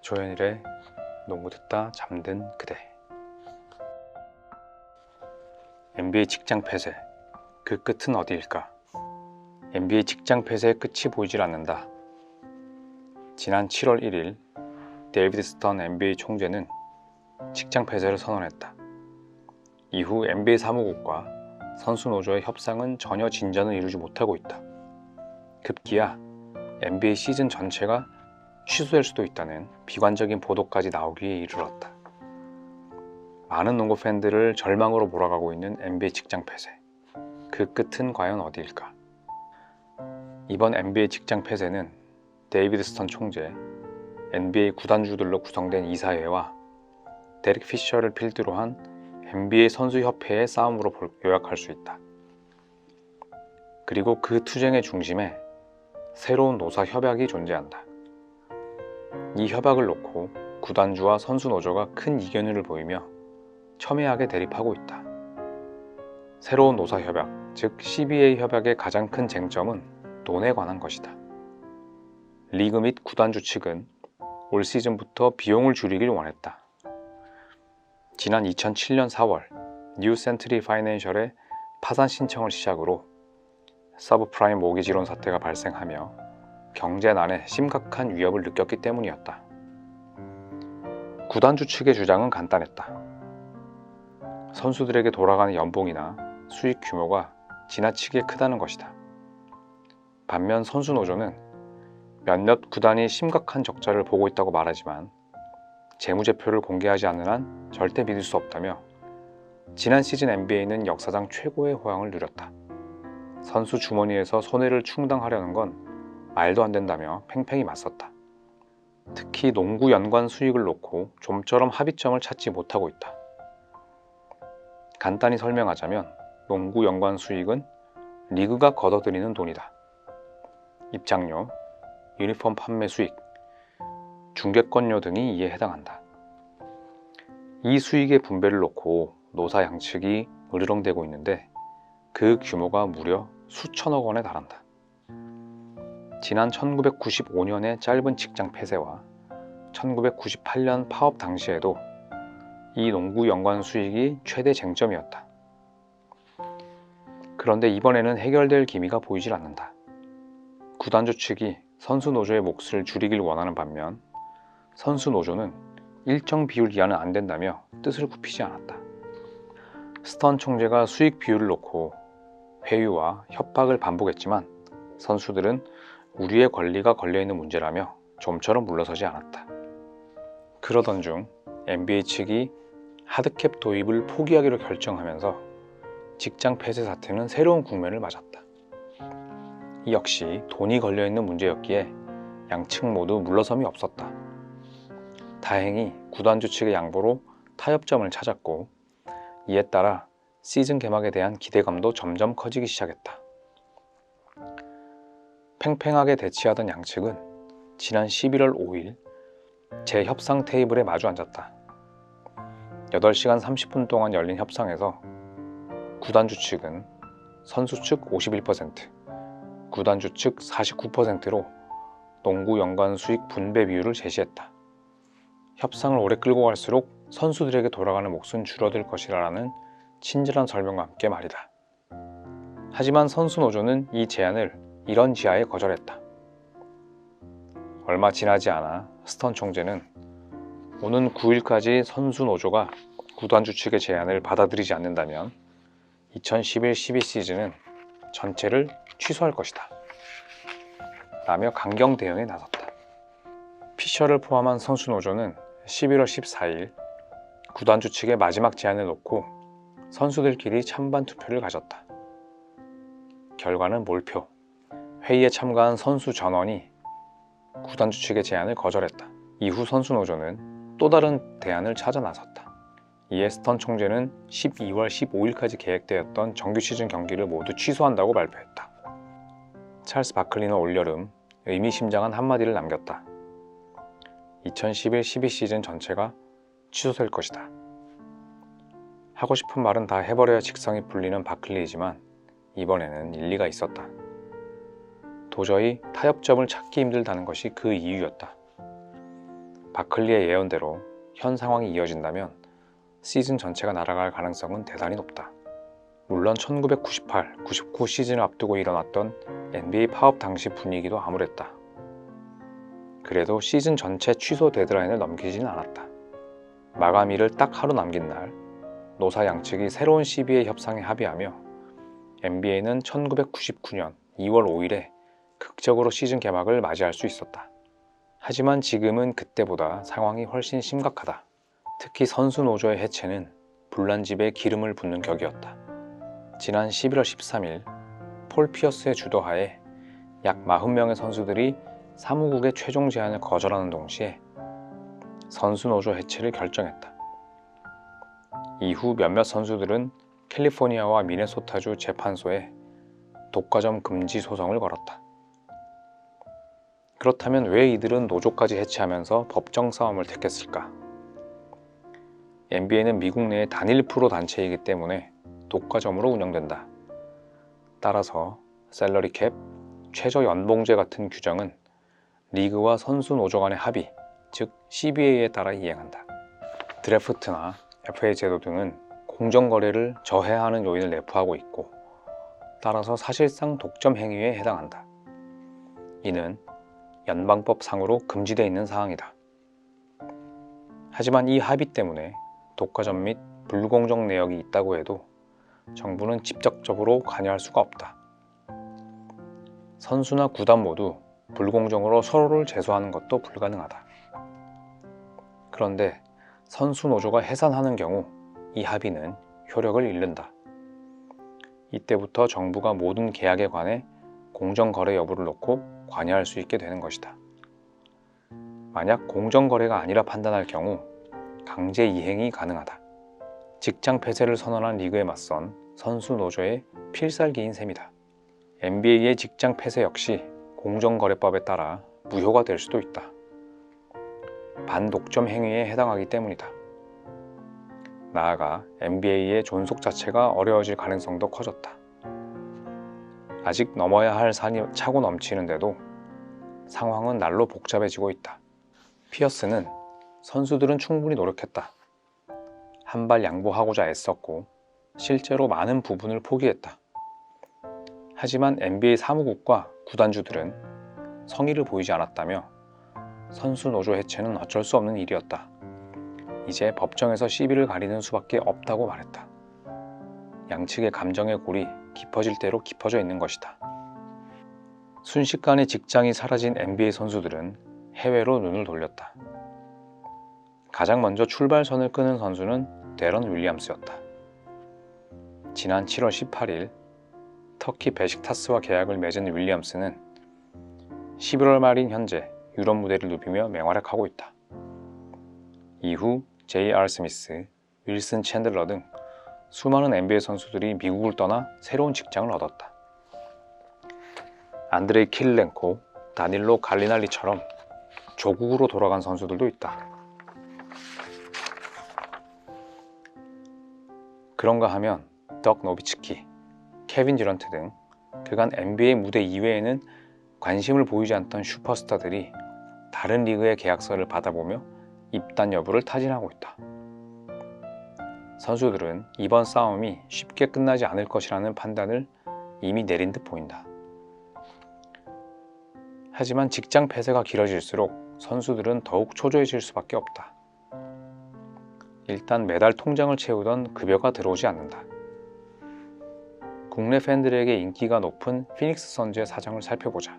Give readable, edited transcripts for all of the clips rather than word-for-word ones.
조현일의 농구 듣다 잠든 그대. NBA 직장 폐쇄, 그 끝은 어디일까? NBA 직장 폐쇄의 끝이 보이질 않는다. 지난 7월 1일 데이비드 스턴 NBA 총재는 직장 폐쇄를 선언했다. 이후 NBA 사무국과 선수 노조의 협상은 전혀 진전을 이루지 못하고 있다. 급기야 NBA 시즌 전체가 취소될 수도 있다는 비관적인 보도까지 나오기에 이르렀다. 많은 농구 팬들을 절망으로 몰아가고 있는 NBA 직장 폐쇄. 그 끝은 과연 어디일까? 이번 NBA 직장 폐쇄는 데이비드 스턴 총재, NBA 구단주들로 구성된 이사회와 데릭 피셔를 필두로 한 NBA 선수협회의 싸움으로 요약할 수 있다. 그리고 그 투쟁의 중심에 새로운 노사 협약이 존재한다. 이 협약을 놓고 구단주와 선수 노조가 큰 이견을 보이며 첨예하게 대립하고 있다. 새로운 노사 협약, 즉 CBA 협약의 가장 큰 쟁점은 돈에 관한 것이다. 리그 및 구단주 측은 올 시즌부터 비용을 줄이길 원했다. 지난 2007년 4월 뉴 센트리 파이낸셜의 파산 신청을 시작으로 서브프라임 모기지론 사태가 발생하며 경제난에 심각한 위협을 느꼈기 때문이었다. 구단주 측의 주장은 간단했다. 선수들에게 돌아가는 연봉이나 수익 규모가 지나치게 크다는 것이다. 반면 선수 노조는 몇몇 구단이 심각한 적자를 보고 있다고 말하지만 재무제표를 공개하지 않는 한 절대 믿을 수 없다며 지난 시즌 NBA는 역사상 최고의 호황을 누렸다. 선수 주머니에서 손해를 충당하려는 건 말도 안 된다며 팽팽히 맞섰다. 특히 농구 연관 수익을 놓고 좀처럼 합의점을 찾지 못하고 있다. 간단히 설명하자면 농구 연관 수익은 리그가 걷어들이는 돈이다. 입장료, 유니폼 판매 수익, 중계권료 등이 이에 해당한다. 이 수익의 분배를 놓고 노사 양측이 으르렁대고 있는데 그 규모가 무려 수천억 원에 달한다. 지난 1995년의 짧은 직장 폐쇄와 1998년 파업 당시에도 이 농구 연관 수익이 최대 쟁점이었다. 그런데 이번에는 해결될 기미가 보이질 않는다. 구단주 측이 선수 노조의 몫을 줄이길 원하는 반면 선수 노조는 일정 비율 이하는 안 된다며 뜻을 굽히지 않았다. 스턴 총재가 수익 비율을 놓고 회유와 협박을 반복했지만 선수들은 우리의 권리가 걸려있는 문제라며 좀처럼 물러서지 않았다. 그러던 중 NBA 측이 하드캡 도입을 포기하기로 결정하면서 직장 폐쇄 사태는 새로운 국면을 맞았다. 이 역시 돈이 걸려있는 문제였기에 양측 모두 물러섬이 없었다. 다행히 구단주 측의 양보로 타협점을 찾았고 이에 따라 시즌 개막에 대한 기대감도 점점 커지기 시작했다. 팽팽하게 대치하던 양측은 지난 11월 5일 재협상 테이블에 마주 앉았다. 8시간 30분 동안 열린 협상에서 구단주 측은 선수 측 51%, 구단주 측 49%로 농구 연관 수익 분배 비율을 제시했다. 협상을 오래 끌고 갈수록 선수들에게 돌아가는 몫은 줄어들 것이라는 친절한 설명과 함께 말이다. 하지만 선수 노조는 이 제안을 이런 지하에 거절했다. 얼마 지나지 않아 스턴 총재는 오는 9일까지 선수 노조가 구단주 측의 제안을 받아들이지 않는다면 2011-12 시즌은 전체를 취소할 것이다 라며 강경 대응에 나섰다. 피셔를 포함한 선수 노조는 11월 14일 구단주 측의 마지막 제안을 놓고 선수들끼리 찬반 투표를 가졌다. 결과는 몰표. 회의에 참가한 선수 전원이 구단주 측의 제안을 거절했다. 이후 선수 노조는 또 다른 대안을 찾아 나섰다. 이에 스턴 총재는 12월 15일까지 계획되었던 정규 시즌 경기를 모두 취소한다고 발표했다. 찰스 바클리는 올여름 의미심장한 한마디를 남겼다. 2011-12 시즌 전체가 취소될 것이다. 하고 싶은 말은 다 해버려야 직성이 풀리는 바클리이지만 이번에는 일리가 있었다. 도저히 타협점을 찾기 힘들다는 것이 그 이유였다. 바클리의 예언대로 현 상황이 이어진다면 시즌 전체가 날아갈 가능성은 대단히 높다. 물론 1998, 99 시즌을 앞두고 일어났던 NBA 파업 당시 분위기도 암울했다. 그래도 시즌 전체 취소 데드라인을 넘기지는 않았다. 마감일을 딱 하루 남긴 날, 노사 양측이 새로운 CBA 협상에 합의하며 NBA는 1999년 2월 5일에 극적으로 시즌 개막을 맞이할 수 있었다. 하지만 지금은 그때보다 상황이 훨씬 심각하다. 특히 선수 노조의 해체는 불난집에 기름을 붓는 격이었다. 지난 11월 13일 폴 피어스의 주도하에 약 40명의 선수들이 사무국의 최종 제안을 거절하는 동시에 선수 노조 해체를 결정했다. 이후 몇몇 선수들은 캘리포니아와 미네소타주 재판소에 독과점 금지 소송을 걸었다. 그렇다면 왜 이들은 노조까지 해체하면서 법정 싸움을 택했을까? NBA는 미국 내의 단일 프로 단체이기 때문에 독과점으로 운영된다. 따라서 셀러리 캡, 최저 연봉제 같은 규정은 리그와 선수 노조 간의 합의, 즉 CBA에 따라 이행한다. 드래프트나 FA 제도 등은 공정거래를 저해하는 요인을 내포하고 있고 따라서 사실상 독점 행위에 해당한다. 이는 연방법상으로 금지되어 있는 사항이다. 하지만 이 합의 때문에 독과점 및 불공정 내역이 있다고 해도 정부는 직접적으로 관여할 수가 없다. 선수나 구단 모두 불공정으로 서로를 제소하는 것도 불가능하다. 그런데 선수 노조가 해산하는 경우 이 합의는 효력을 잃는다. 이때부터 정부가 모든 계약에 관해 공정거래 여부를 놓고 관여할 수 있게 되는 것이다. 만약 공정거래가 아니라 판단할 경우 강제 이행이 가능하다. 직장 폐쇄를 선언한 리그에 맞선 선수 노조의 필살기인 셈이다. NBA의 직장 폐쇄 역시 공정거래법에 따라 무효가 될 수도 있다. 반독점 행위에 해당하기 때문이다. 나아가 NBA의 존속 자체가 어려워질 가능성도 커졌다. 아직 넘어야 할 산이 차고 넘치는데도 상황은 날로 복잡해지고 있다. 피어스는 선수들은 충분히 노력했다. 한 발 양보하고자 애썼고 실제로 많은 부분을 포기했다. 하지만 NBA 사무국과 구단주들은 성의를 보이지 않았다며 선수 노조 해체는 어쩔 수 없는 일이었다. 이제 법정에서 시비를 가리는 수밖에 없다고 말했다. 양측의 감정의 골이 깊어질 대로 깊어져 있는 것이다. 순식간에 직장이 사라진 NBA 선수들은 해외로 눈을 돌렸다. 가장 먼저 출발선을 끄는 선수는 데런 윌리엄스였다. 지난 7월 18일 터키 베식타스와 계약을 맺은 윌리엄스는 11월 말인 현재 유럽 무대를 누비며 맹활약하고 있다. 이후 J.R. 스미스, 윌슨 챈들러 등 수많은 NBA 선수들이 미국을 떠나 새로운 직장을 얻었다. 안드레이 킬렌코, 다닐로 갈리날리처럼 조국으로 돌아간 선수들도 있다. 그런가 하면 덕 노비츠키, 케빈 듀런트 등 그간 NBA 무대 이외에는 관심을 보이지 않던 슈퍼스타들이 다른 리그의 계약서를 받아보며 입단 여부를 타진하고 있다. 선수들은 이번 싸움이 쉽게 끝나지 않을 것이라는 판단을 이미 내린 듯 보인다. 하지만 직장 폐쇄가 길어질수록 선수들은 더욱 초조해질 수밖에 없다. 일단 매달 통장을 채우던 급여가 들어오지 않는다. 국내 팬들에게 인기가 높은 피닉스 선즈의 사정을 살펴보자.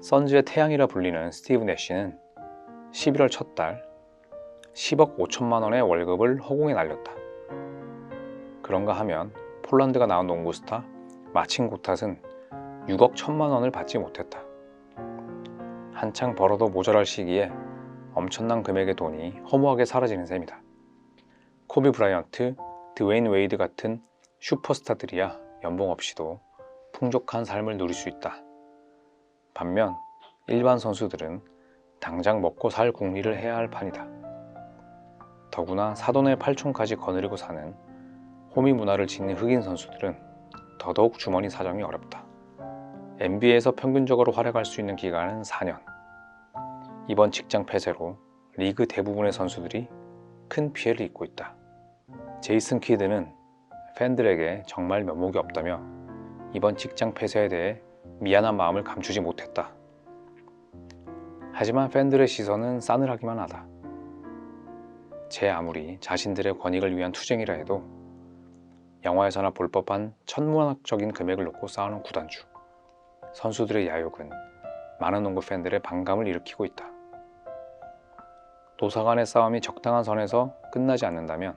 선즈의 태양이라 불리는 스티브 내쉬는 11월 첫 달 10억 5천만 원의 월급을 허공에 날렸다. 그런가 하면 폴란드가 나온 농구 스타 마친 고탓은 6억 1천만 원을 받지 못했다. 한창 벌어도 모자랄 시기에 엄청난 금액의 돈이 허무하게 사라지는 셈이다. 코비 브라이언트, 드웨인 웨이드 같은 슈퍼스타들이야 연봉 없이도 풍족한 삶을 누릴 수 있다. 반면 일반 선수들은 당장 먹고 살 궁리를 해야 할 판이다. 더구나 사돈의 팔촌까지 거느리고 사는 호미 문화를 지닌 흑인 선수들은 더더욱 주머니 사정이 어렵다. NBA에서 평균적으로 활약할 수 있는 기간은 4년. 이번 직장 폐쇄로 리그 대부분의 선수들이 큰 피해를 입고 있다. 제이슨 키드는 팬들에게 정말 면목이 없다며 이번 직장 폐쇄에 대해 미안한 마음을 감추지 못했다. 하지만 팬들의 시선은 싸늘하기만 하다. 제 아무리 자신들의 권익을 위한 투쟁이라 해도 영화에서나 볼 법한 천문학적인 금액을 놓고 싸우는 구단주, 선수들의 야욕은 많은 농구 팬들의 반감을 일으키고 있다. 노사 간의 싸움이 적당한 선에서 끝나지 않는다면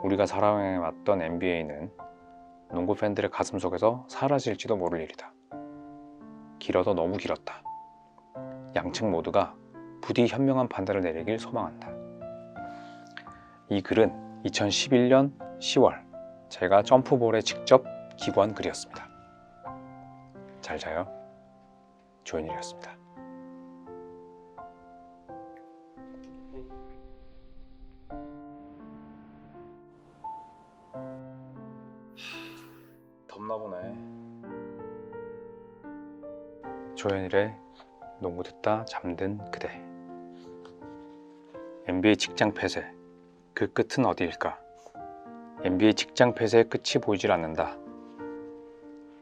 우리가 사랑해왔던 NBA는 농구 팬들의 가슴속에서 사라질지도 모를 일이다. 길어도 너무 길었다. 양측 모두가 부디 현명한 판단을 내리길 소망한다. 이 글은 2011년 10월 제가 점프볼에 직접 기고한 글이었습니다. 잘 자요. 조현일이었습니다. 덥나 보네. 조현일의 농구 듣다 잠든 그대. NBA 직장 폐쇄, 그 끝은 어디일까? NBA 직장 폐쇄의 끝이 보이질 않는다.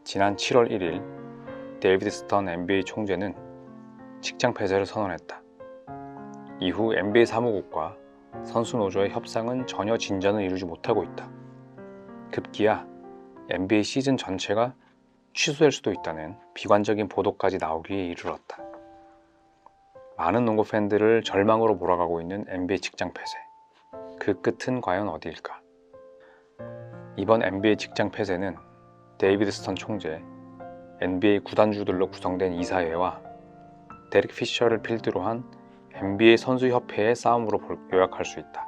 지난 7월 1일 데이비드 스턴 NBA 총재는 직장 폐쇄를 선언했다. 이후 NBA 사무국과 선수 노조의 협상은 전혀 진전을 이루지 못하고 있다. 급기야 NBA 시즌 전체가 취소될 수도 있다는 비관적인 보도까지 나오기에 이르렀다. 많은 농구 팬들을 절망으로 몰아가고 있는 NBA 직장 폐쇄. 그 끝은 과연 어디일까? 이번 NBA 직장 폐쇄는 데이비드 스턴 총재, NBA 구단주들로 구성된 이사회와 데릭 피셔를 필두로 한 NBA 선수협회의 싸움으로 요약할 수 있다.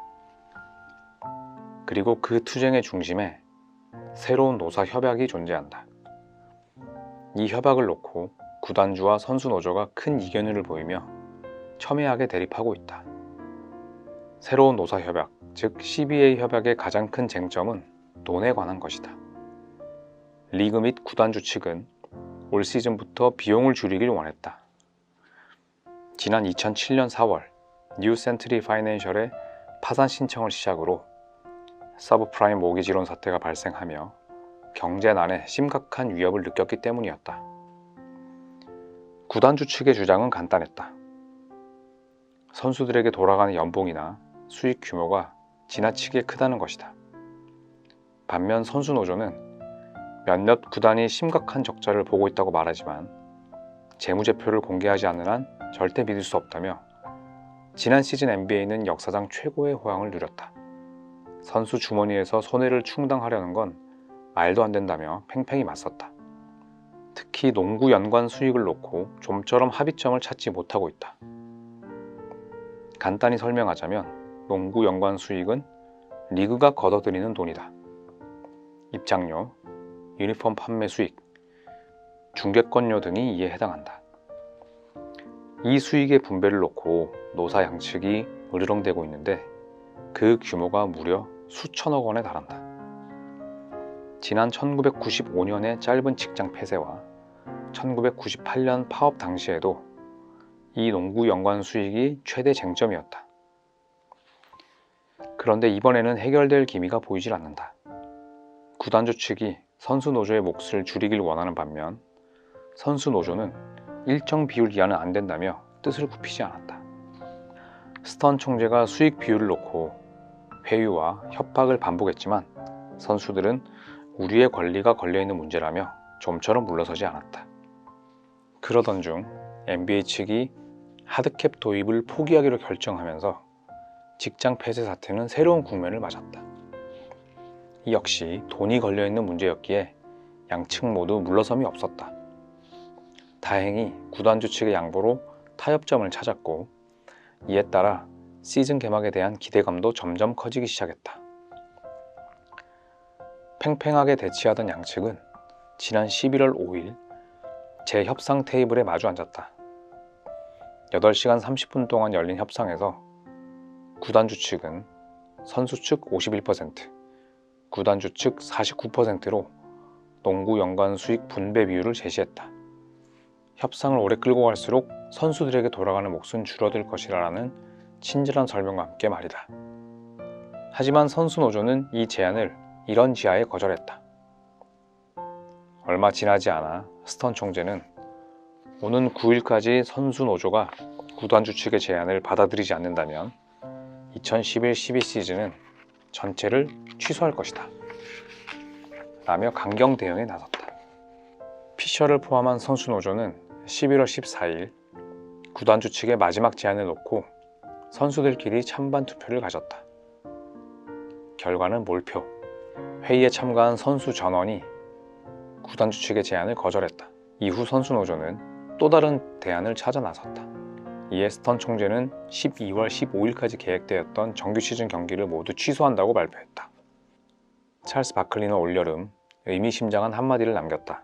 그리고 그 투쟁의 중심에 새로운 노사 협약이 존재한다. 이 협약을 놓고 구단주와 선수 노조가 큰 이견을 보이며 첨예하게 대립하고 있다. 새로운 노사 협약, 즉 CBA 협약의 가장 큰 쟁점은 돈에 관한 것이다. 리그 및 구단주 측은 올 시즌부터 비용을 줄이길 원했다. 지난 2007년 4월 뉴 센트리 파이낸셜의 파산 신청을 시작으로 서브프라임 모기지론 사태가 발생하며 경제난에 심각한 위협을 느꼈기 때문이었다. 구단주 측의 주장은 간단했다. 선수들에게 돌아가는 연봉이나 수익 규모가 지나치게 크다는 것이다. 반면 선수 노조는 몇몇 구단이 심각한 적자를 보고 있다고 말하지만 재무제표를 공개하지 않는 한 절대 믿을 수 없다며 지난 시즌 NBA는 역사상 최고의 호황을 누렸다. 선수 주머니에서 손해를 충당하려는 건 말도 안 된다며 팽팽히 맞섰다. 특히 농구 연관 수익을 놓고 좀처럼 합의점을 찾지 못하고 있다. 간단히 설명하자면 농구 연관 수익은 리그가 걷어들이는 돈이다. 입장료, 유니폼 판매 수익, 중계권료 등이 이에 해당한다. 이 수익의 분배를 놓고 노사 양측이 으르렁대고 있는데 그 규모가 무려 수천억 원에 달한다. 지난 1995년의 짧은 직장 폐쇄와 1998년 파업 당시에도 이 농구 연관 수익이 최대 쟁점이었다. 그런데 이번에는 해결될 기미가 보이질 않는다. 구단주 측이 선수 노조의 몫을 줄이길 원하는 반면 선수 노조는 일정 비율 이하는 안 된다며 뜻을 굽히지 않았다. 스턴 총재가 수익 비율을 놓고 회유와 협박을 반복했지만 선수들은 우리의 권리가 걸려있는 문제라며 좀처럼 물러서지 않았다. 그러던 중 NBA 측이 하드캡 도입을 포기하기로 결정하면서 직장 폐쇄 사태는 새로운 국면을 맞았다. 이 역시 돈이 걸려있는 문제였기에 양측 모두 물러섬이 없었다. 다행히 구단주 측의 양보로 타협점을 찾았고 이에 따라 시즌 개막에 대한 기대감도 점점 커지기 시작했다. 팽팽하게 대치하던 양측은 지난 11월 5일 재협상 테이블에 마주 앉았다. 8시간 30분 동안 열린 협상에서 구단주 측은 선수 측 51%, 구단주 측 49%로 농구 연관 수익 분배 비율을 제시했다. 협상을 오래 끌고 갈수록 선수들에게 돌아가는 몫은 줄어들 것이라는 친절한 설명과 함께 말이다. 하지만 선수 노조는 이 제안을 이런 지하에 거절했다. 얼마 지나지 않아 스턴 총재는 오는 9일까지 선수 노조가 구단주 측의 제안을 받아들이지 않는다면 2011-12 시즌은 전체를 취소할 것이다 라며 강경 대응에 나섰다. 피셔를 포함한 선수 노조는 11월 14일 구단주 측의 마지막 제안을 놓고 선수들끼리 찬반 투표를 가졌다. 결과는 몰표. 회의에 참가한 선수 전원이 구단주 측의 제안을 거절했다. 이후 선수 노조는 또 다른 대안을 찾아 나섰다. 이에 스턴 총재는 12월 15일까지 계획되었던 정규 시즌 경기를 모두 취소한다고 발표했다. 찰스 바클리는 올여름 의미심장한 한마디를 남겼다.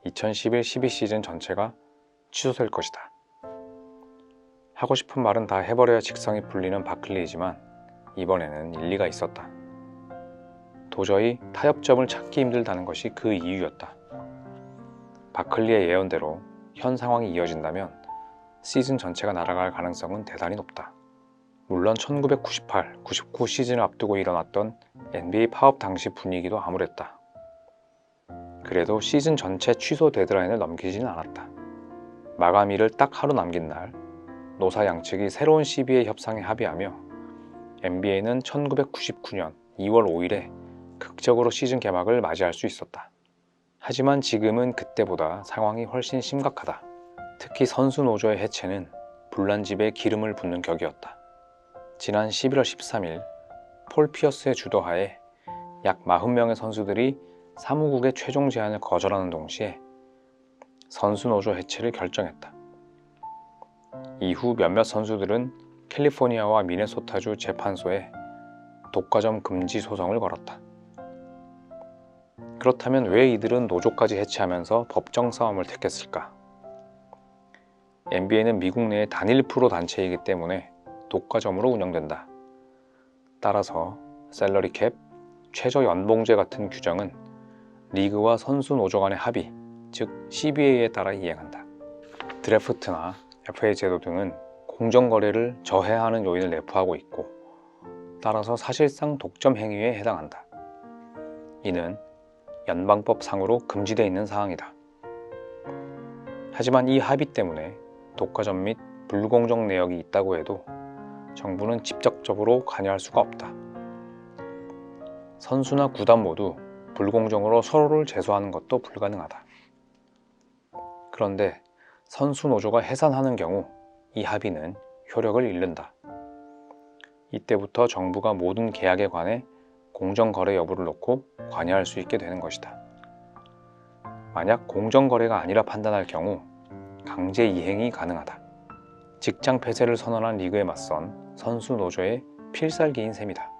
2011-12 시즌 전체가 취소될 것이다. 하고 싶은 말은 다 해버려야 직성이 풀리는 바클리이지만 이번에는 일리가 있었다. 도저히 타협점을 찾기 힘들다는 것이 그 이유였다. 바클리의 예언대로 현 상황이 이어진다면 시즌 전체가 날아갈 가능성은 대단히 높다. 물론 1998-99 시즌을 앞두고 일어났던 NBA 파업 당시 분위기도 암울했다. 그래도 시즌 전체 취소 데드라인을 넘기지는 않았다. 마감일을 딱 하루 남긴 날 노사 양측이 새로운 CBA 협상에 합의하며 NBA는 1999년 2월 5일에 극적으로 시즌 개막을 맞이할 수 있었다. 하지만 지금은 그때보다 상황이 훨씬 심각하다. 특히 선수 노조의 해체는 불난집에 기름을 붓는 격이었다. 지난 11월 13일 폴 피어스의 주도하에 약 40명의 선수들이 사무국의 최종 제안을 거절하는 동시에 선수 노조 해체를 결정했다. 이후 몇몇 선수들은 캘리포니아와 미네소타주 재판소에 독과점 금지 소송을 걸었다. 그렇다면 왜 이들은 노조까지 해체하면서 법정 싸움을 택했을까? NBA는 미국 내의 단일 프로 단체이기 때문에 독과점으로 운영된다. 따라서 셀러리 캡, 최저 연봉제 같은 규정은 리그와 선수 노조 간의 합의, 즉 CBA에 따라 이행한다. 드래프트나 FA 제도 등은 공정거래를 저해하는 요인을 내포하고 있고 따라서 사실상 독점 행위에 해당한다. 이는 연방법상으로 금지되어 있는 사항이다. 하지만 이 합의 때문에 독과점 및 불공정 내역이 있다고 해도 정부는 직접적으로 관여할 수가 없다. 선수나 구단 모두 불공정으로 서로를 제소하는 것도 불가능하다. 그런데 선수 노조가 해산하는 경우 이 합의는 효력을 잃는다. 이때부터 정부가 모든 계약에 관해 공정거래 여부를 놓고 관여할 수 있게 되는 것이다. 만약 공정거래가 아니라 판단할 경우 강제 이행이 가능하다. 직장 폐쇄를 선언한 리그에 맞선 선수 노조의 필살기인 셈이다.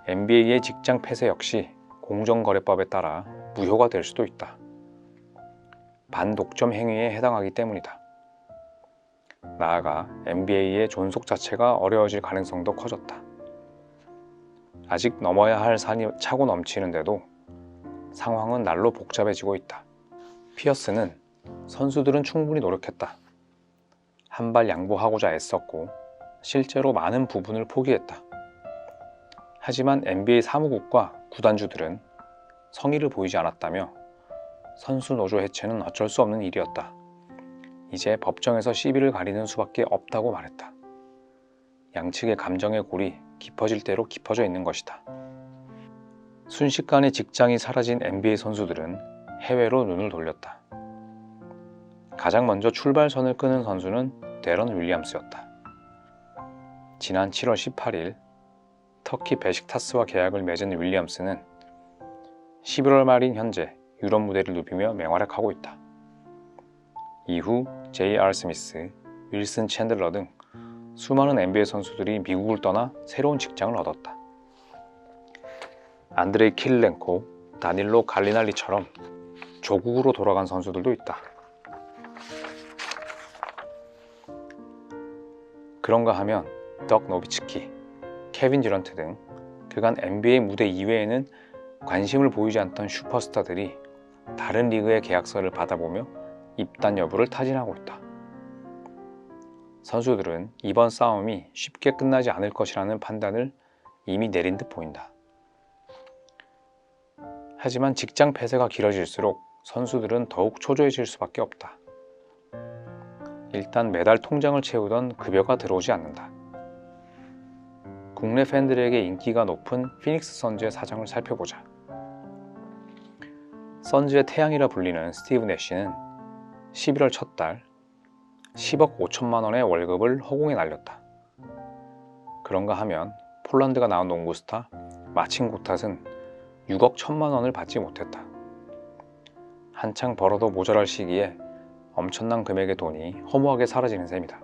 NBA의 직장 폐쇄 역시 공정거래법에 따라 무효가 될 수도 있다. 반독점 행위에 해당하기 때문이다. 나아가 NBA의 존속 자체가 어려워질 가능성도 커졌다. 아직 넘어야 할 산이 차고 넘치는데도 상황은 날로 복잡해지고 있다. 피어스는 선수들은 충분히 노력했다. 한 발 양보하고자 애썼고 실제로 많은 부분을 포기했다. 하지만 NBA 사무국과 구단주들은 성의를 보이지 않았다며 선수 노조 해체는 어쩔 수 없는 일이었다. 이제 법정에서 시비를 가리는 수밖에 없다고 말했다. 양측의 감정의 골이 깊어질 대로 깊어져 있는 것이다. 순식간에 직장이 사라진 NBA 선수들은 해외로 눈을 돌렸다. 가장 먼저 출발선을 끄는 선수는 데런 윌리엄스였다. 지난 7월 18일 터키 베식타스와 계약을 맺은 윌리엄스는 11월 말인 현재 유럽 무대를 누비며 맹활약하고 있다. 이후 J.R. 스미스, 윌슨 챈들러 등 수많은 NBA 선수들이 미국을 떠나 새로운 직장을 얻었다. 안드레이 킬렌코, 다닐로 갈리날리처럼 조국으로 돌아간 선수들도 있다. 그런가 하면 덕 노비츠키, 케빈 듀런트 등 그간 NBA 무대 이외에는 관심을 보이지 않던 슈퍼스타들이 다른 리그의 계약서를 받아보며 입단 여부를 타진하고 있다. 선수들은 이번 싸움이 쉽게 끝나지 않을 것이라는 판단을 이미 내린 듯 보인다. 하지만 직장 폐쇄가 길어질수록 선수들은 더욱 초조해질 수밖에 없다. 일단 매달 통장을 채우던 급여가 들어오지 않는다. 국내 팬들에게 인기가 높은 피닉스 선즈의 사정을 살펴보자. 선즈의 태양이라 불리는 스티브 내시는 11월 첫 달 10억 5천만 원의 월급을 허공에 날렸다. 그런가 하면 폴란드가 나온 농구 스타 마친 고탓은 6억 1천만 원을 받지 못했다. 한창 벌어도 모자랄 시기에 엄청난 금액의 돈이 허무하게 사라지는 셈이다.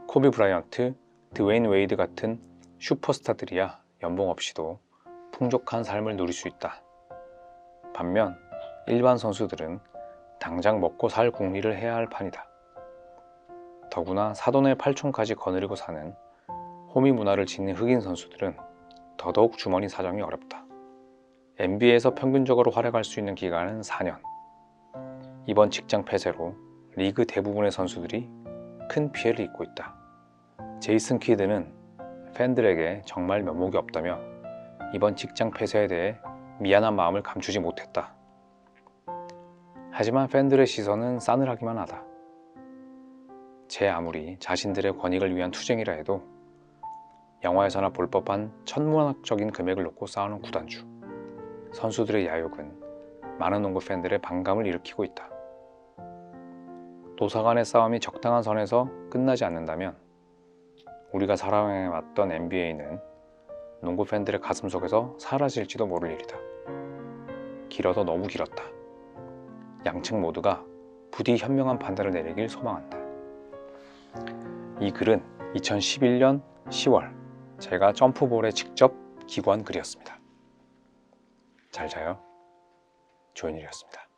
코비 브라이언트, 드웨인 웨이드 같은 슈퍼스타들이야 연봉 없이도 풍족한 삶을 누릴 수 있다. 반면 일반 선수들은 당장 먹고 살 궁리를 해야 할 판이다. 더구나 사돈의 팔촌까지 거느리고 사는 호미 문화를 짓는 흑인 선수들은 더더욱 주머니 사정이 어렵다. NBA에서 평균적으로 활약할 수 있는 기간은 4년. 이번 직장 폐쇄로 리그 대부분의 선수들이 큰 피해를 입고 있다. 제이슨 키드는 팬들에게 정말 면목이 없다며 이번 직장 폐쇄에 대해 미안한 마음을 감추지 못했다. 하지만 팬들의 시선은 싸늘하기만 하다. 제 아무리 자신들의 권익을 위한 투쟁이라 해도 영화에서나 볼 법한 천문학적인 금액을 놓고 싸우는 구단주. 선수들의 야욕은 많은 농구 팬들의 반감을 일으키고 있다. 노사 간의 싸움이 적당한 선에서 끝나지 않는다면 우리가 사랑해왔던 NBA는 농구 팬들의 가슴속에서 사라질지도 모를 일이다. 길어도 너무 길었다. 양측 모두가 부디 현명한 판단을 내리길 소망한다. 이 글은 2011년 10월 제가 점프볼에 직접 기고한 글이었습니다. 잘 자요. 조인일이었습니다.